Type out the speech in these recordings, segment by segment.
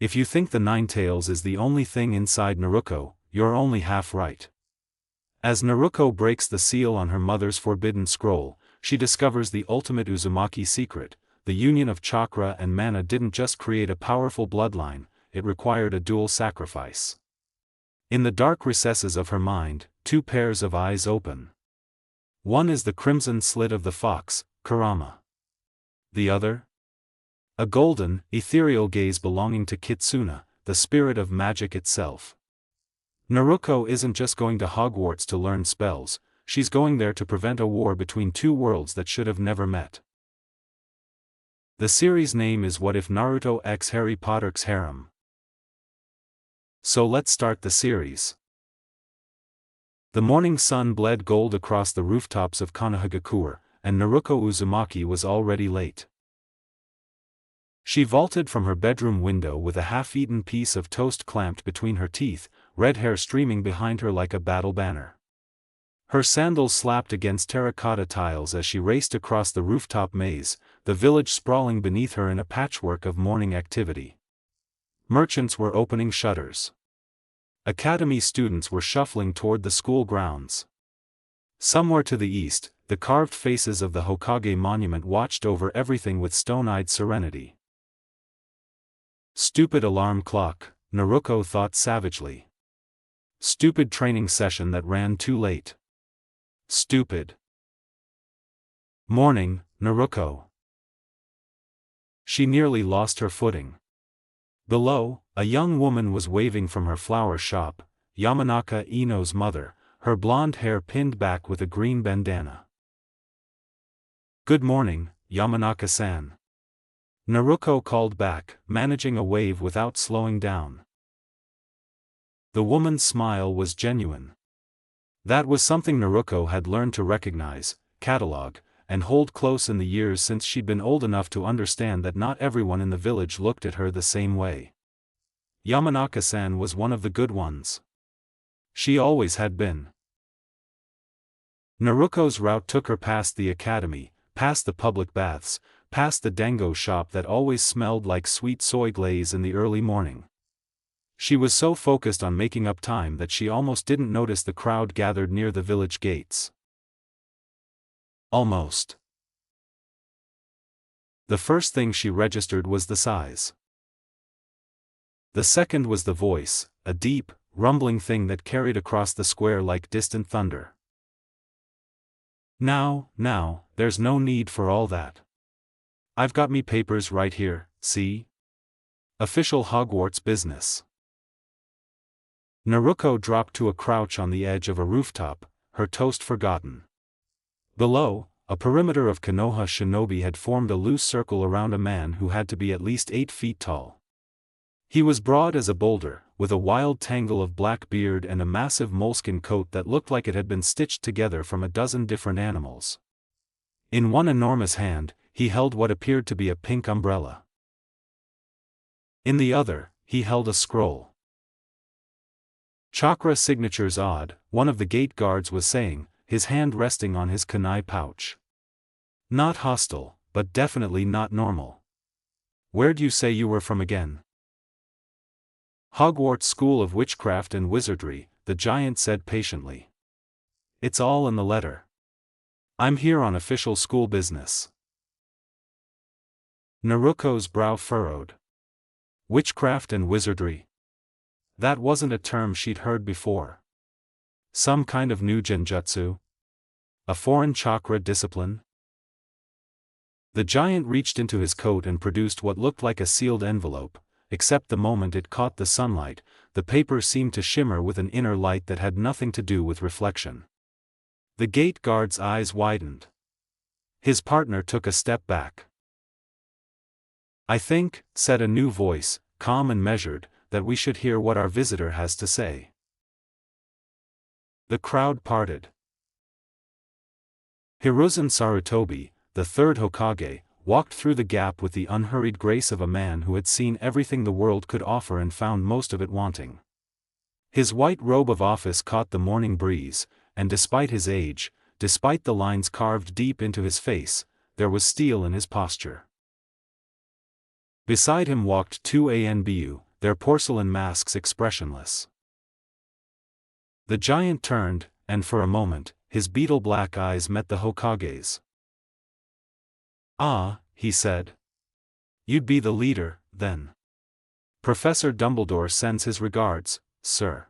If you think the Nine Tails is the only thing inside Naruto, you're only half right. As Naruto breaks the seal on her mother's forbidden scroll, she discovers the ultimate Uzumaki secret. The union of chakra and mana didn't just create a powerful bloodline, it required a dual sacrifice. In the dark recesses of her mind, two pairs of eyes open. One is the crimson slit of the fox, Kurama. The other? A golden, ethereal gaze belonging to Kitsuna, the spirit of magic itself. Naruto isn't just going to Hogwarts to learn spells, she's going there to prevent a war between two worlds that should have never met. The series name is What If Naruto x Harry Potter's Harem. So let's start the series. The morning sun bled gold across the rooftops of Konohagakure, and Naruto Uzumaki was already late. She vaulted from her bedroom window with a half-eaten piece of toast clamped between her teeth, red hair streaming behind her like a battle banner. Her sandals slapped against terracotta tiles as she raced across the rooftop maze, the village sprawling beneath her in a patchwork of morning activity. Merchants were opening shutters. Academy students were shuffling toward the school grounds. Somewhere to the east, the carved faces of the Hokage monument watched over everything with stone-eyed serenity. Stupid alarm clock, Naruto thought savagely. Stupid training session that ran too late. Stupid. Morning, Naruto. She nearly lost her footing. Below, a young woman was waving from her flower shop, Yamanaka Ino's mother, her blonde hair pinned back with a green bandana. Good morning, Yamanaka-san. Naruto called back, managing a wave without slowing down. The woman's smile was genuine. That was something Naruto had learned to recognize, catalog, and hold close in the years since she'd been old enough to understand that not everyone in the village looked at her the same way. Yamanaka-san was one of the good ones. She always had been. Naruto's route took her past the academy, past the public baths, past the dango shop that always smelled like sweet soy glaze in the early morning. She was so focused on making up time that she almost didn't notice the crowd gathered near the village gates. Almost. The first thing she registered was the size. The second was the voice, a deep, rumbling thing that carried across the square like distant thunder. Now, there's no need for all that. I've got me papers right here, see? Official Hogwarts business. Naruto dropped to a crouch on the edge of a rooftop, her toast forgotten. Below, a perimeter of Konoha shinobi had formed a loose circle around a man who had to be at least 8 feet tall. He was broad as a boulder, with a wild tangle of black beard and a massive moleskin coat that looked like it had been stitched together from a dozen different animals. In one enormous hand, he held what appeared to be a pink umbrella. In the other, he held a scroll. Chakra signatures odd, one of the gate guards was saying, his hand resting on his kunai pouch. Not hostile, but definitely not normal. Where'd you say you were from again? Hogwarts School of Witchcraft and Wizardry, the giant said patiently. It's all in the letter. I'm here on official school business. Naruto's brow furrowed. Witchcraft and wizardry? That wasn't a term she'd heard before. Some kind of new genjutsu? A foreign chakra discipline? The giant reached into his coat and produced what looked like a sealed envelope, except the moment it caught the sunlight, the paper seemed to shimmer with an inner light that had nothing to do with reflection. The gate guard's eyes widened. His partner took a step back. I think, said a new voice, calm and measured, that we should hear what our visitor has to say. The crowd parted. Hiruzen Sarutobi, the third Hokage, walked through the gap with the unhurried grace of a man who had seen everything the world could offer and found most of it wanting. His white robe of office caught the morning breeze, and despite his age, despite the lines carved deep into his face, there was steel in his posture. Beside him walked two Anbu, their porcelain masks expressionless. The giant turned, and for a moment, his beetle-black eyes met the Hokage's. "Ah," he said. "You'd be the leader, then. Professor Dumbledore sends his regards, sir.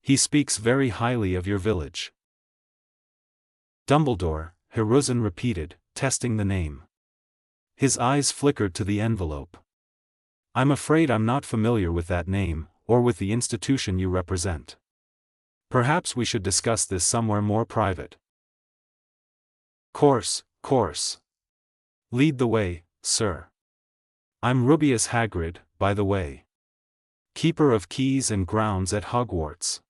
He speaks very highly of your village." "Dumbledore," Hiruzen repeated, testing the name. His eyes flickered to the envelope. "I'm afraid I'm not familiar with that name, or with the institution you represent. Perhaps we should discuss this somewhere more private." Course. Lead the way, sir. I'm Rubius Hagrid, by the way. Keeper of keys and grounds at Hogwarts."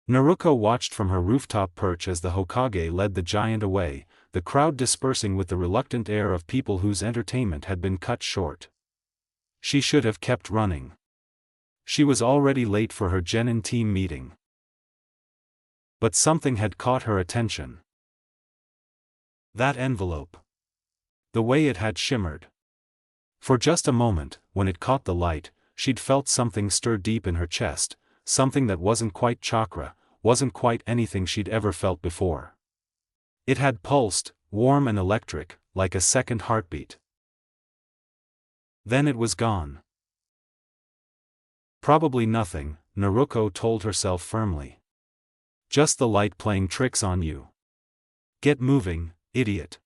Naruto watched from her rooftop perch as the Hokage led the giant away, the crowd dispersing with the reluctant air of people whose entertainment had been cut short. She should have kept running. She was already late for her Genin team meeting. But something had caught her attention. That envelope. The way it had shimmered. For just a moment, when it caught the light, she'd felt something stir deep in her chest, something that wasn't quite chakra, wasn't quite anything she'd ever felt before. It had pulsed, warm and electric, like a second heartbeat. Then it was gone. Probably nothing, Naruto told herself firmly. Just the light playing tricks on you. Get moving, idiot.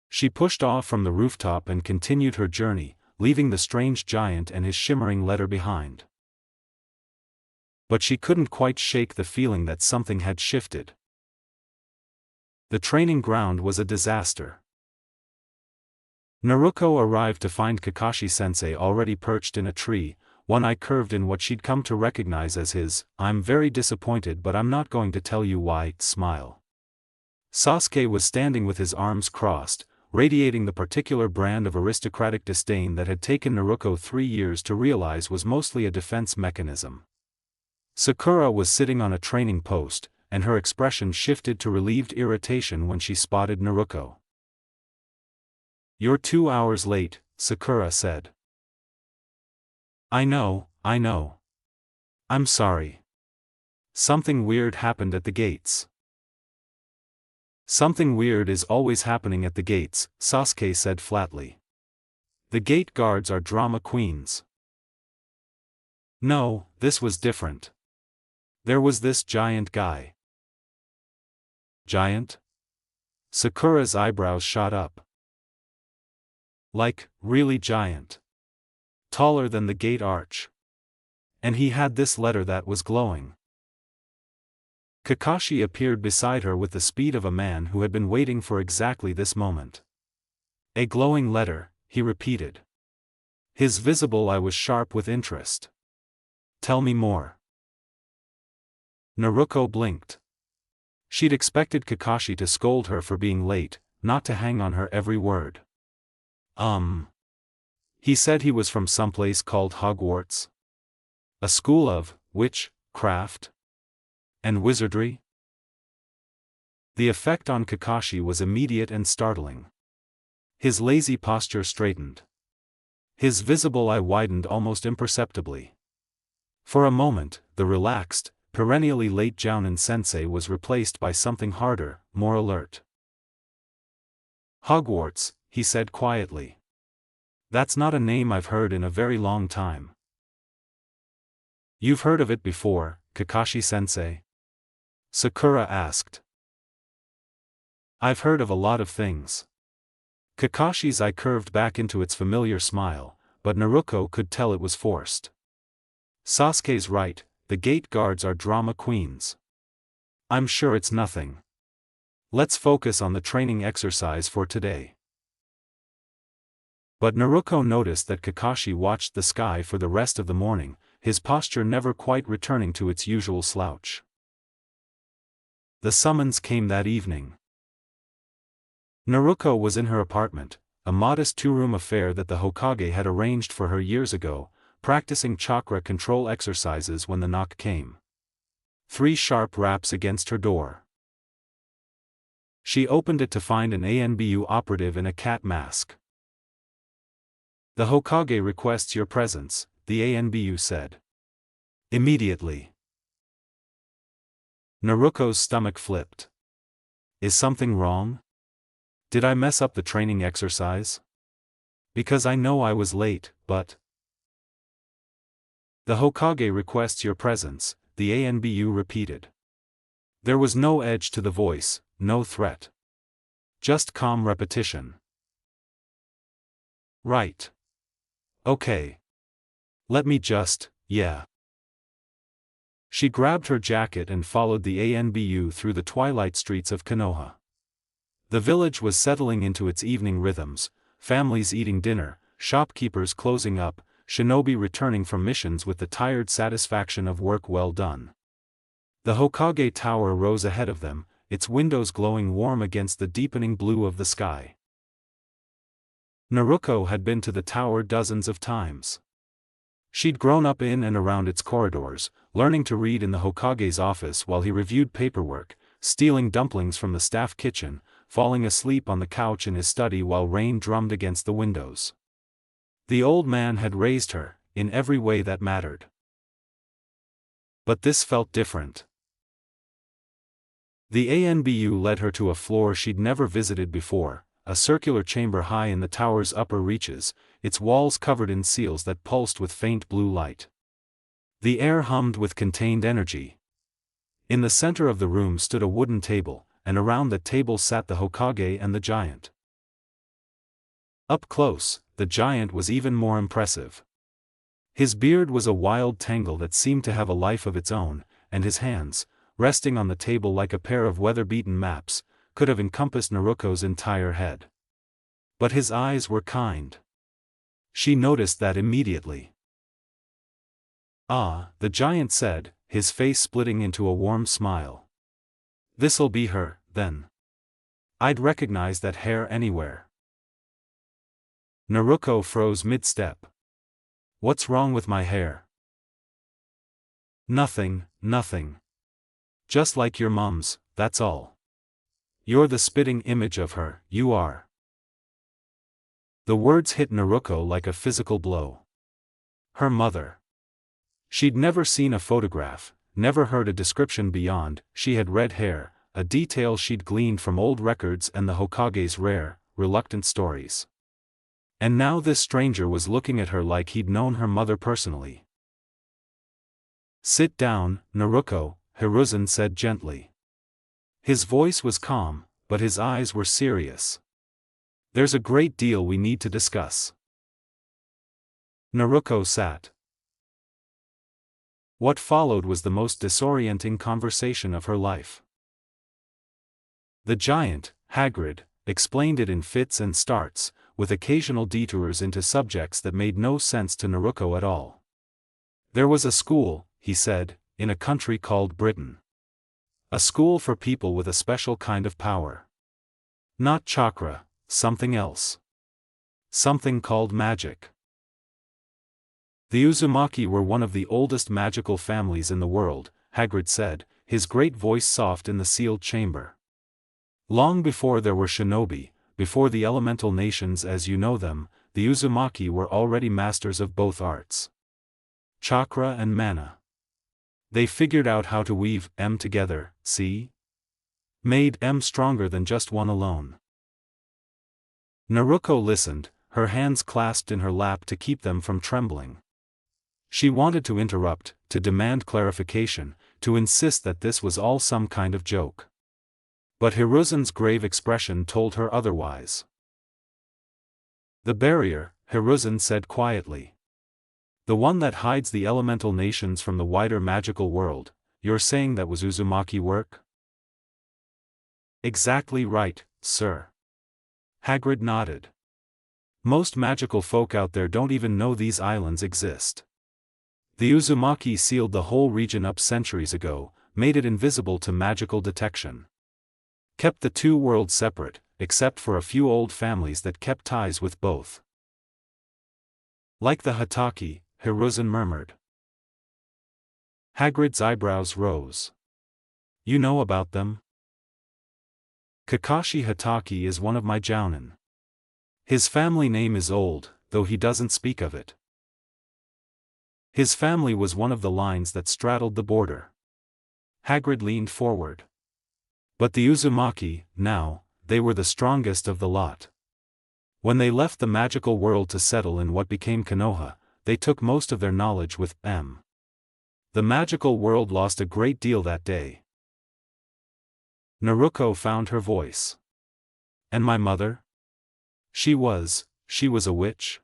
She pushed off from the rooftop and continued her journey, leaving the strange giant and his shimmering letter behind. But she couldn't quite shake the feeling that something had shifted. The training ground was a disaster. Naruto arrived to find Kakashi-sensei already perched in a tree, one eye curved in what she'd come to recognize as his, "I'm very disappointed but I'm not going to tell you why," smile. Sasuke was standing with his arms crossed, radiating the particular brand of aristocratic disdain that had taken Naruto 3 years to realize was mostly a defense mechanism. Sakura was sitting on a training post, and her expression shifted to relieved irritation when she spotted Naruto. "You're 2 hours late," Sakura said. I know. I'm sorry. Something weird happened at the gates." "Something weird is always happening at the gates," Sasuke said flatly. "The gate guards are drama queens." No, this was different. There was this giant guy. Giant? Sakura's eyebrows shot up. Like, really giant. Taller than the gate arch. And he had this letter that was glowing. Kakashi appeared beside her with the speed of a man who had been waiting for exactly this moment. "A glowing letter," he repeated. His visible eye was sharp with interest. "Tell me more." Naruto blinked. She'd expected Kakashi to scold her for being late, not to hang on her every word. He said he was from someplace called Hogwarts. A school of, witchcraft? And wizardry? The effect on Kakashi was immediate and startling. His lazy posture straightened. His visible eye widened almost imperceptibly. For a moment, the relaxed, perennially late Jounin sensei was replaced by something harder, more alert. "Hogwarts," he said quietly. "That's not a name I've heard in a very long time." "You've heard of it before, Kakashi-sensei?" Sakura asked. "I've heard of a lot of things." Kakashi's eye curved back into its familiar smile, but Naruto could tell it was forced. "Sasuke's right, the gate guards are drama queens. I'm sure it's nothing. Let's focus on the training exercise for today." But Naruto noticed that Kakashi watched the sky for the rest of the morning, his posture never quite returning to its usual slouch. The summons came that evening. Naruto was in her apartment, a modest 2-room affair that the Hokage had arranged for her years ago, practicing chakra control exercises when the knock came. 3 sharp raps against her door. She opened it to find an ANBU operative in a cat mask. The Hokage requests your presence, the ANBU said. Immediately. Naruko's stomach flipped. Is something wrong? Did I mess up the training exercise? Because I know I was late, but... The Hokage requests your presence, the ANBU repeated. There was no edge to the voice, no threat. Just calm repetition. Right. Okay. Let me just, yeah. She grabbed her jacket and followed the ANBU through the twilight streets of Konoha. The village was settling into its evening rhythms, families eating dinner, shopkeepers closing up, shinobi returning from missions with the tired satisfaction of work well done. The Hokage Tower rose ahead of them, its windows glowing warm against the deepening blue of the sky. Naruko had been to the tower dozens of times. She'd grown up in and around its corridors, learning to read in the Hokage's office while he reviewed paperwork, stealing dumplings from the staff kitchen, falling asleep on the couch in his study while rain drummed against the windows. The old man had raised her, in every way that mattered. But this felt different. The ANBU led her to a floor she'd never visited before, a circular chamber high in the tower's upper reaches, its walls covered in seals that pulsed with faint blue light. The air hummed with contained energy. In the center of the room stood a wooden table, and around that table sat the Hokage and the giant. Up close, the giant was even more impressive. His beard was a wild tangle that seemed to have a life of its own, and his hands, resting on the table like a pair of weather-beaten maps, could have encompassed Naruko's entire head. But his eyes were kind. She noticed that immediately. Ah, the giant said, his face splitting into a warm smile. This'll be her, then. I'd recognize that hair anywhere. Naruko froze mid-step. What's wrong with my hair? Nothing, nothing. Just like your mom's, that's all. You're the spitting image of her, you are. The words hit Naruko like a physical blow. Her mother. She'd never seen a photograph, never heard a description beyond, she had red hair, a detail she'd gleaned from old records and the Hokage's rare, reluctant stories. And now this stranger was looking at her like he'd known her mother personally. Sit down, Naruko, Hiruzen said gently. His voice was calm, but his eyes were serious. There's a great deal we need to discuss. Naruko sat. What followed was the most disorienting conversation of her life. The giant, Hagrid, explained it in fits and starts, with occasional detours into subjects that made no sense to Naruko at all. There was a school, he said, in a country called Britain. A school for people with a special kind of power. Not chakra, something else. Something called magic. The Uzumaki were one of the oldest magical families in the world, Hagrid said, his great voice soft in the sealed chamber. Long before there were shinobi, before the elemental nations as you know them, the Uzumaki were already masters of both arts. Chakra and mana. They figured out how to weave M together, see? Made M stronger than just one alone. Naruko listened, her hands clasped in her lap to keep them from trembling. She wanted to interrupt, to demand clarification, to insist that this was all some kind of joke. But Hiruzen's grave expression told her otherwise. The barrier, Hiruzen said quietly. The one that hides the elemental nations from the wider magical world, you're saying that was Uzumaki work? Exactly right, sir. Hagrid nodded. Most magical folk out there don't even know these islands exist. The Uzumaki sealed the whole region up centuries ago, made it invisible to magical detection. Kept the two worlds separate, except for a few old families that kept ties with both. Like the Hataki, Hiruzen murmured. Hagrid's eyebrows rose. You know about them? Kakashi Hataki is one of my jounin. His family name is old, though he doesn't speak of it. His family was one of the lines that straddled the border. Hagrid leaned forward. But the Uzumaki, now, they were the strongest of the lot. When they left the magical world to settle in what became Konoha, they took most of their knowledge with them. The magical world lost a great deal that day. Naruko found her voice. And my mother? She was a witch?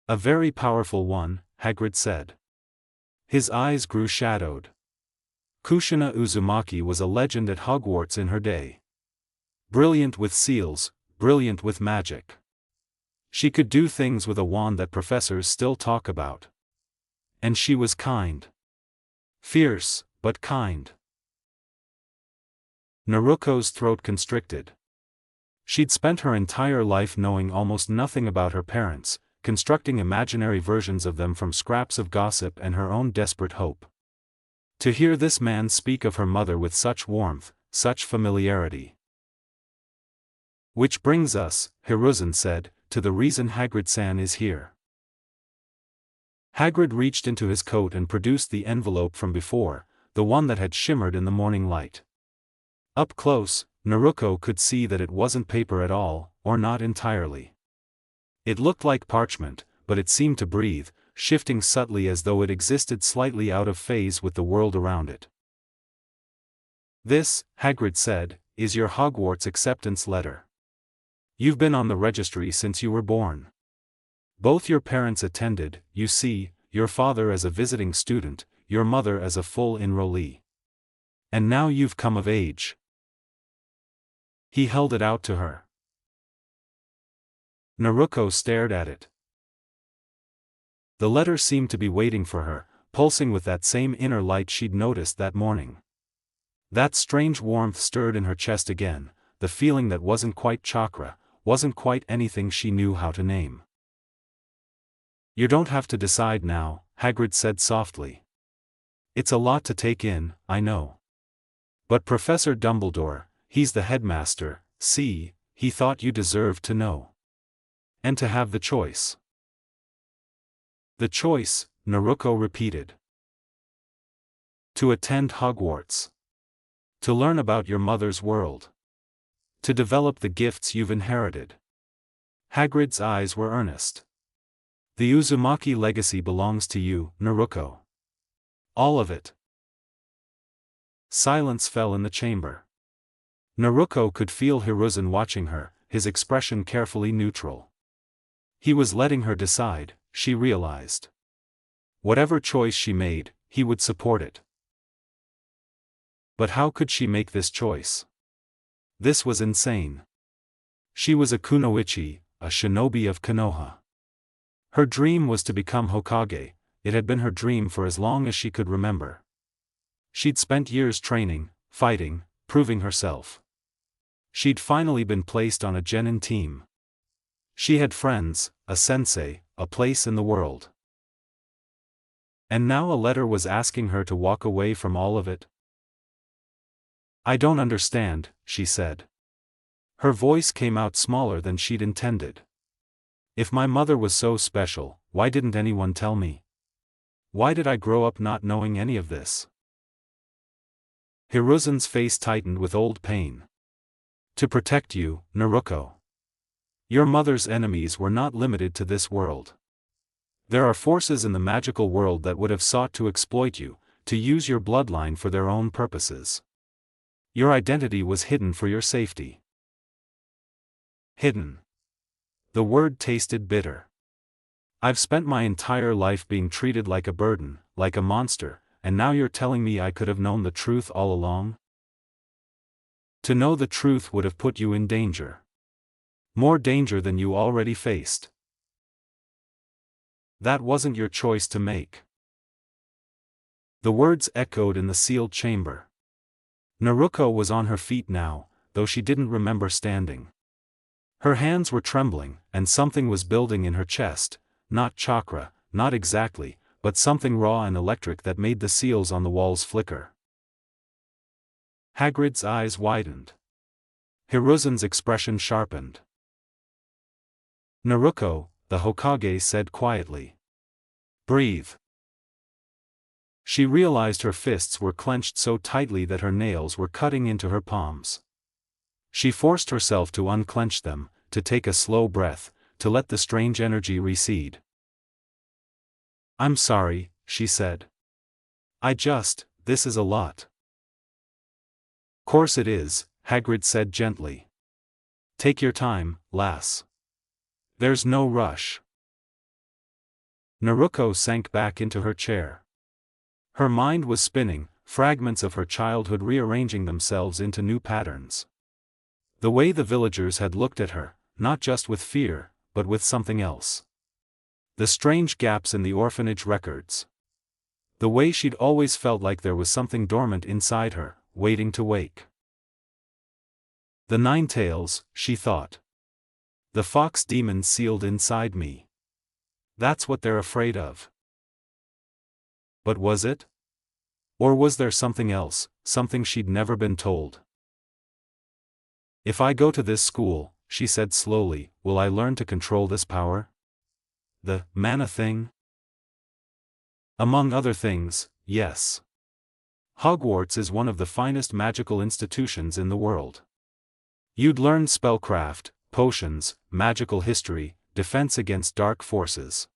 A very powerful one, Hagrid said. His eyes grew shadowed. Kushina Uzumaki was a legend at Hogwarts in her day. Brilliant with seals, brilliant with magic. She could do things with a wand that professors still talk about. And she was kind. Fierce, but kind. Naruko's throat constricted. She'd spent her entire life knowing almost nothing about her parents, constructing imaginary versions of them from scraps of gossip and her own desperate hope. To hear this man speak of her mother with such warmth, such familiarity. Which brings us, Hiruzen said, to the reason Hagrid-san is here. Hagrid reached into his coat and produced the envelope from before, the one that had shimmered in the morning light. Up close, Naruko could see that it wasn't paper at all, or not entirely. It looked like parchment, but it seemed to breathe, shifting subtly as though it existed slightly out of phase with the world around it. This, Hagrid said, is your Hogwarts acceptance letter. You've been on the registry since you were born. Both your parents attended, you see, your father as a visiting student, your mother as a full enrollee. And now you've come of age. He held it out to her. Naruko stared at it. The letter seemed to be waiting for her, pulsing with that same inner light she'd noticed that morning. That strange warmth stirred in her chest again, the feeling that wasn't quite chakra, wasn't quite anything she knew how to name. You don't have to decide now, Hagrid said softly. It's a lot to take in, I know. But Professor Dumbledore, he's the headmaster, see, he thought you deserved to know. And to have the choice. The choice, Naruko repeated. To attend Hogwarts. To learn about your mother's world. To develop the gifts you've inherited. Hagrid's eyes were earnest. The Uzumaki legacy belongs to you, Naruko. All of it. Silence fell in the chamber. Naruko could feel Hiruzen watching her, his expression carefully neutral. He was letting her decide, she realized. Whatever choice she made, he would support it. But how could she make this choice? This was insane. She was a kunoichi, a shinobi of Konoha. Her dream was to become Hokage, it had been her dream for as long as she could remember. She'd spent years training, fighting, proving herself. She'd finally been placed on a genin team. She had friends, a sensei, a place in the world. And now a letter was asking her to walk away from all of it? I don't understand, she said. Her voice came out smaller than she'd intended. If my mother was so special, why didn't anyone tell me? Why did I grow up not knowing any of this? Hiruzen's face tightened with old pain. To protect you, Naruko. Your mother's enemies were not limited to this world. There are forces in the magical world that would have sought to exploit you, to use your bloodline for their own purposes. Your identity was hidden for your safety. Hidden. The word tasted bitter. I've spent my entire life being treated like a burden, like a monster, and now you're telling me I could have known the truth all along? To know the truth would have put you in danger. More danger than you already faced. That wasn't your choice to make. The words echoed in the sealed chamber. Naruko was on her feet now, though she didn't remember standing. Her hands were trembling, and something was building in her chest, not chakra, not exactly, but something raw and electric that made the seals on the walls flicker. Hagrid's eyes widened. Hiruzen's expression sharpened. Naruto, the Hokage said quietly. Breathe. She realized her fists were clenched so tightly that her nails were cutting into her palms. She forced herself to unclench them, to take a slow breath, to let the strange energy recede. I'm sorry, she said. This is a lot. Course it is, Hagrid said gently. Take your time, lass. There's no rush. Naruto sank back into her chair. Her mind was spinning, fragments of her childhood rearranging themselves into new patterns. The way the villagers had looked at her, not just with fear, but with something else. The strange gaps in the orphanage records. The way she'd always felt like there was something dormant inside her, waiting to wake. The 9 tails, she thought. The fox demon sealed inside me. That's what they're afraid of. But was it? Or was there something else, something she'd never been told? If I go to this school, she said slowly, will I learn to control this power? The mana thing? Among other things, yes. Hogwarts is one of the finest magical institutions in the world. You'd learn spellcraft, potions, magical history, defense against dark forces.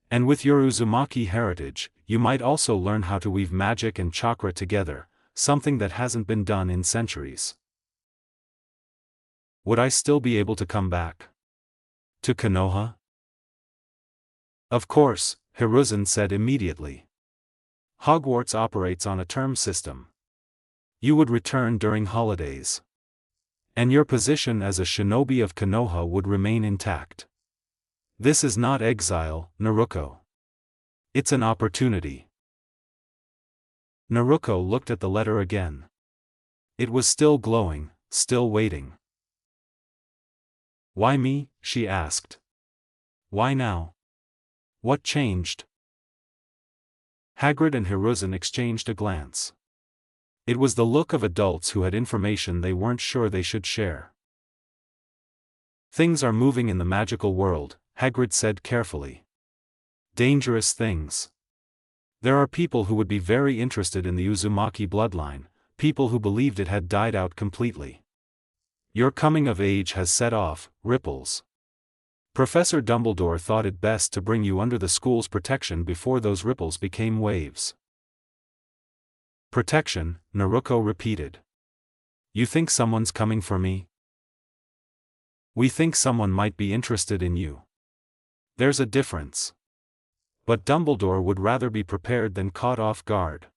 And with your Uzumaki heritage, you might also learn how to weave magic and chakra together, something that hasn't been done in centuries. Would I still be able to come back? To Konoha? Of course, Hiruzen said immediately. Hogwarts operates on a term system. You would return during holidays. And your position as a shinobi of Konoha would remain intact. This is not exile, Naruto. It's an opportunity. Naruto looked at the letter again. It was still glowing, still waiting. Why me? She asked. Why now? What changed? Hagrid and Hiruzen exchanged a glance. It was the look of adults who had information they weren't sure they should share. Things are moving in the magical world, Hagrid said carefully. Dangerous things. There are people who would be very interested in the Uzumaki bloodline, people who believed it had died out completely. Your coming of age has set off ripples. Professor Dumbledore thought it best to bring you under the school's protection before those ripples became waves. Protection, Naruto repeated. You think someone's coming for me? We think someone might be interested in you. There's a difference. But Dumbledore would rather be prepared than caught off guard.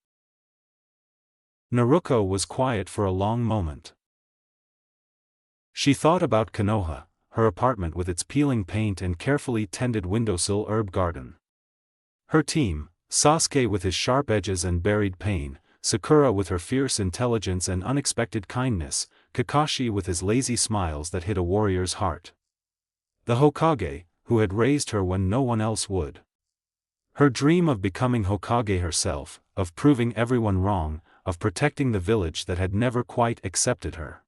Naruto was quiet for a long moment. She thought about Konoha, her apartment with its peeling paint and carefully tended windowsill herb garden. Her team, Sasuke with his sharp edges and buried pain, Sakura with her fierce intelligence and unexpected kindness, Kakashi with his lazy smiles that hid a warrior's heart. The Hokage, who had raised her when no one else would. Her dream of becoming Hokage herself, of proving everyone wrong, of protecting the village that had never quite accepted her.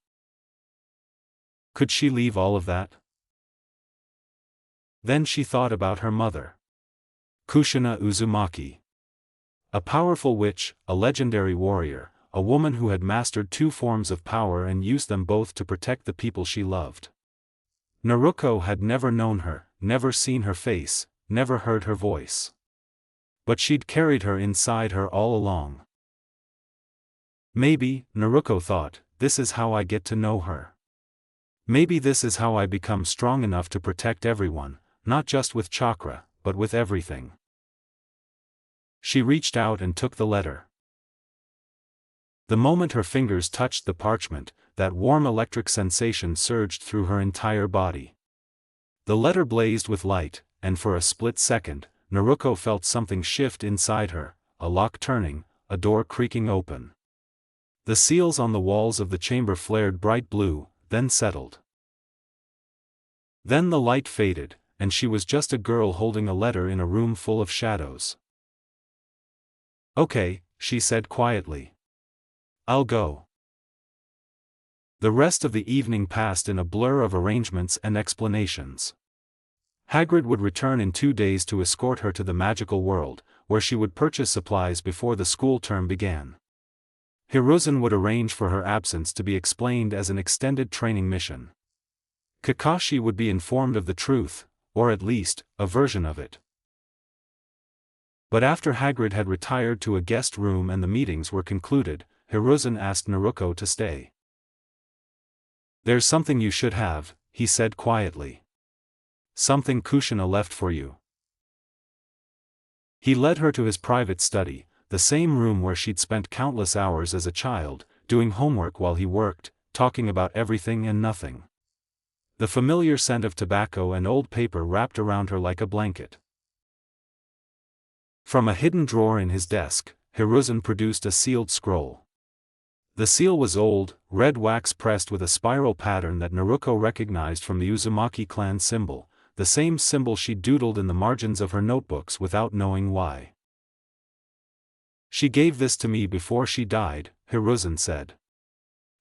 Could she leave all of that? Then she thought about her mother. Kushina Uzumaki. A powerful witch, a legendary warrior, a woman who had mastered 2 forms of power and used them both to protect the people she loved. Naruto had never known her, never seen her face, never heard her voice. But she'd carried her inside her all along. Maybe, Naruto thought, this is how I get to know her. Maybe this is how I become strong enough to protect everyone, not just with chakra, but with everything. She reached out and took the letter. The moment her fingers touched the parchment, that warm electric sensation surged through her entire body. The letter blazed with light, and for a split second, Naruto felt something shift inside her, a lock turning, a door creaking open. The seals on the walls of the chamber flared bright blue, then settled. Then the light faded, and she was just a girl holding a letter in a room full of shadows. Okay, she said quietly. I'll go. The rest of the evening passed in a blur of arrangements and explanations. Hagrid would return in 2 days to escort her to the magical world, where she would purchase supplies before the school term began. Hiruzen would arrange for her absence to be explained as an extended training mission. Kakashi would be informed of the truth, or at least, a version of it. But after Hagrid had retired to a guest room and the meetings were concluded, Hiruzen asked Naruto to stay. "There's something you should have," he said quietly. "Something Kushina left for you." He led her to his private study, the same room where she'd spent countless hours as a child, doing homework while he worked, talking about everything and nothing. The familiar scent of tobacco and old paper wrapped around her like a blanket. From a hidden drawer in his desk, Hiruzen produced a sealed scroll. The seal was old, red wax pressed with a spiral pattern that Naruto recognized from the Uzumaki clan symbol, the same symbol she doodled in the margins of her notebooks without knowing why. "She gave this to me before she died," Hiruzen said.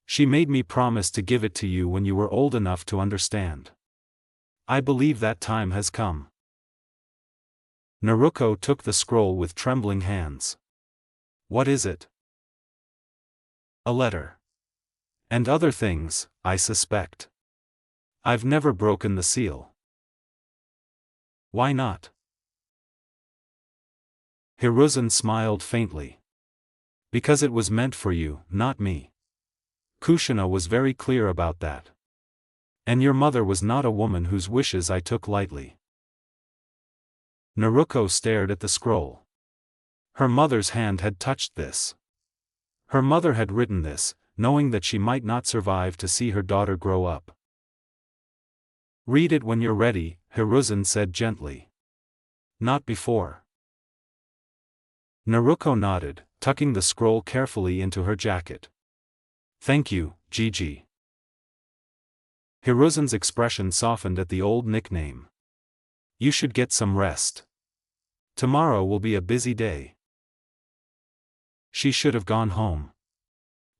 "She made me promise to give it to you when you were old enough to understand. I believe that time has come." Naruto took the scroll with trembling hands. "What is it?" "A letter. And other things, I suspect. I've never broken the seal." "Why not?" Hiruzen smiled faintly. "Because it was meant for you, not me. Kushina was very clear about that. And your mother was not a woman whose wishes I took lightly." Naruto stared at the scroll. Her mother's hand had touched this. Her mother had written this, knowing that she might not survive to see her daughter grow up. "Read it when you're ready," Hiruzen said gently. "Not before." Naruto nodded, tucking the scroll carefully into her jacket. "Thank you, Gigi." Hiruzen's expression softened at the old nickname. "You should get some rest. Tomorrow will be a busy day." She should have gone home.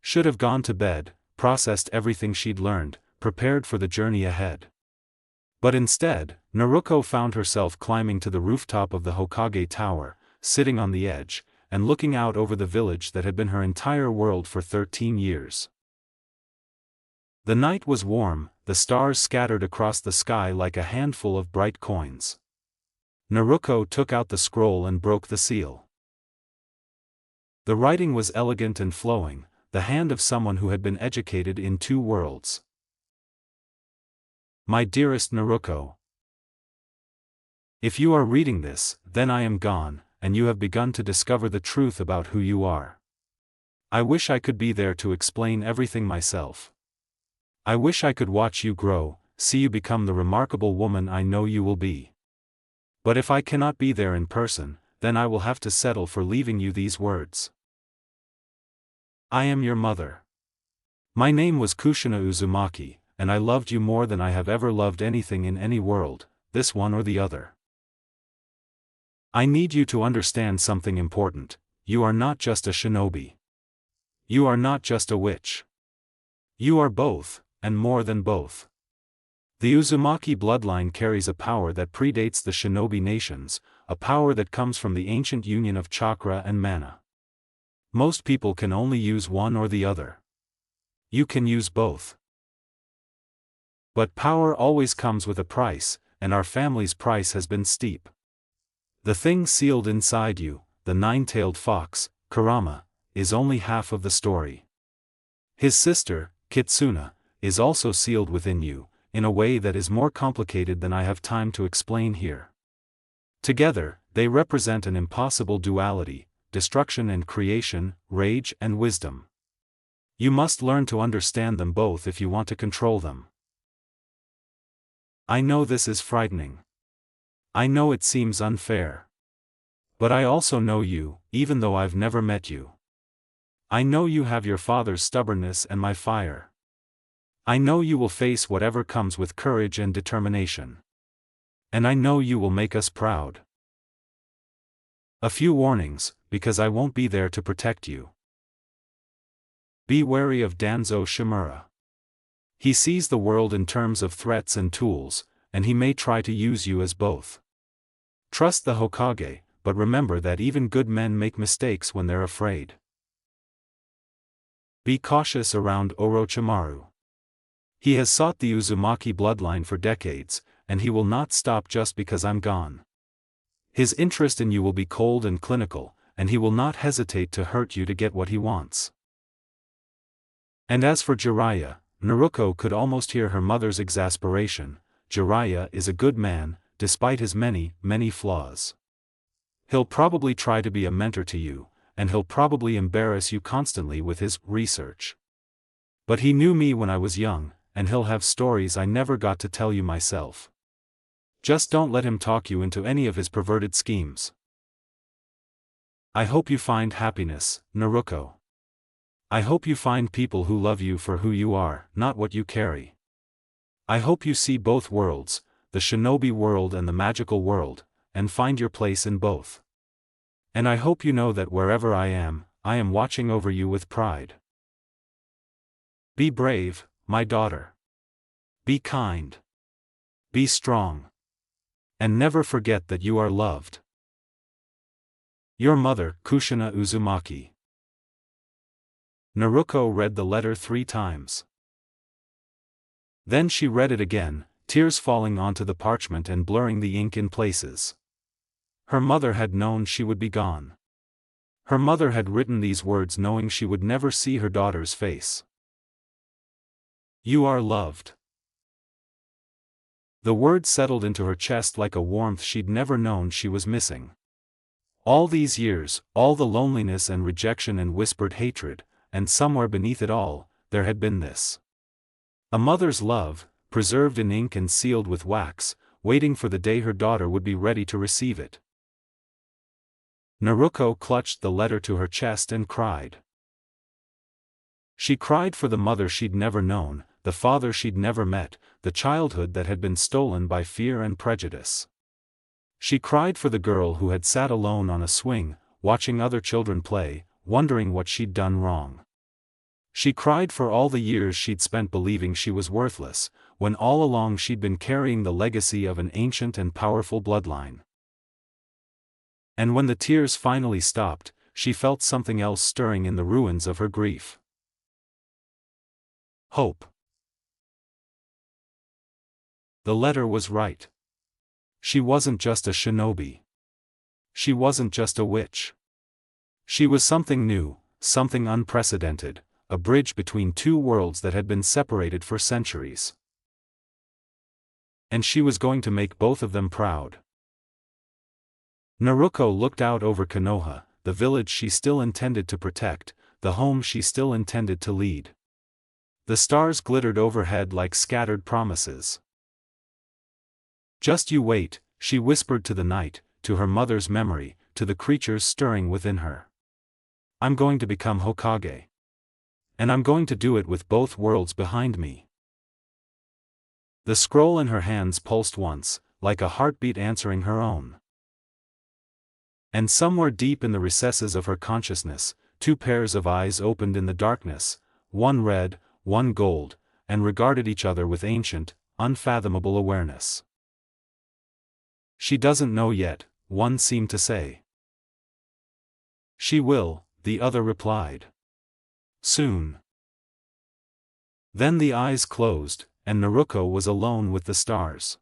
Should have gone to bed, processed everything she'd learned, prepared for the journey ahead. But instead, Naruto found herself climbing to the rooftop of the Hokage Tower, sitting on the edge, and looking out over the village that had been her entire world for 13 years. The night was warm, the stars scattered across the sky like a handful of bright coins. Naruto took out the scroll and broke the seal. The writing was elegant and flowing, the hand of someone who had been educated in 2 worlds. "My dearest Naruto. If you are reading this, then I am gone, and you have begun to discover the truth about who you are. I wish I could be there to explain everything myself. I wish I could watch you grow, see you become the remarkable woman I know you will be. But if I cannot be there in person, then I will have to settle for leaving you these words. I am your mother. My name was Kushina Uzumaki, and I loved you more than I have ever loved anything in any world, this one or the other. I need you to understand something important. You are not just a shinobi. You are not just a witch. You are both, and more than both. The Uzumaki bloodline carries a power that predates the shinobi nations, a power that comes from the ancient union of chakra and mana. Most people can only use one or the other. You can use both. But power always comes with a price, and our family's price has been steep. The thing sealed inside you, the 9-tailed fox, Kurama, is only half of the story. His sister, Kitsuna, is also sealed within you, in a way that is more complicated than I have time to explain here. Together, they represent an impossible duality, destruction and creation, rage and wisdom. You must learn to understand them both if you want to control them. I know this is frightening. I know it seems unfair. But I also know you, even though I've never met you. I know you have your father's stubbornness and my fire. I know you will face whatever comes with courage and determination. And I know you will make us proud. A few warnings, because I won't be there to protect you. Be wary of Danzo Shimura. He sees the world in terms of threats and tools, and he may try to use you as both. Trust the Hokage, but remember that even good men make mistakes when they're afraid. Be cautious around Orochimaru. He has sought the Uzumaki bloodline for decades, and he will not stop just because I'm gone. His interest in you will be cold and clinical, and he will not hesitate to hurt you to get what he wants. And as for Jiraiya, Naruto could almost hear her mother's exasperation. Jiraiya is a good man, despite his many, many flaws. He'll probably try to be a mentor to you, and he'll probably embarrass you constantly with his research. But he knew me when I was young, and he'll have stories I never got to tell you myself. Just don't let him talk you into any of his perverted schemes. I hope you find happiness, Naruto. I hope you find people who love you for who you are, not what you carry. I hope you see both worlds, the shinobi world and the magical world, and find your place in both. And I hope you know that wherever I am watching over you with pride. Be brave, my daughter. Be kind. Be strong. And never forget that you are loved. Your mother, Kushina Uzumaki. Naruto read the letter 3 times. Then she read it again, tears falling onto the parchment and blurring the ink in places. Her mother had known she would be gone. Her mother had written these words knowing she would never see her daughter's face. You are loved. The word settled into her chest like a warmth she'd never known she was missing. All these years, all the loneliness and rejection and whispered hatred, and somewhere beneath it all, there had been this. A mother's love, preserved in ink and sealed with wax, waiting for the day her daughter would be ready to receive it. Naruto clutched the letter to her chest and cried. She cried for the mother she'd never known, the father she'd never met, the childhood that had been stolen by fear and prejudice. She cried for the girl who had sat alone on a swing, watching other children play, wondering what she'd done wrong. She cried for all the years she'd spent believing she was worthless, when all along she'd been carrying the legacy of an ancient and powerful bloodline. And when the tears finally stopped, she felt something else stirring in the ruins of her grief. Hope. The letter was right. She wasn't just a shinobi. She wasn't just a witch. She was something new, something unprecedented, a bridge between two worlds that had been separated for centuries. And she was going to make both of them proud. Naruto looked out over Konoha, the village she still intended to protect, the home she still intended to lead. The stars glittered overhead like scattered promises. Just you wait, she whispered to the night, to her mother's memory, to the creatures stirring within her. I'm going to become Hokage. And I'm going to do it with both worlds behind me. The scroll in her hands pulsed once, like a heartbeat answering her own. And somewhere deep in the recesses of her consciousness, 2 pairs of eyes opened in the darkness, one red, one gold, and regarded each other with ancient, unfathomable awareness. She doesn't know yet, one seemed to say. She will, the other replied. Soon. Then the eyes closed, and Naruto was alone with the stars.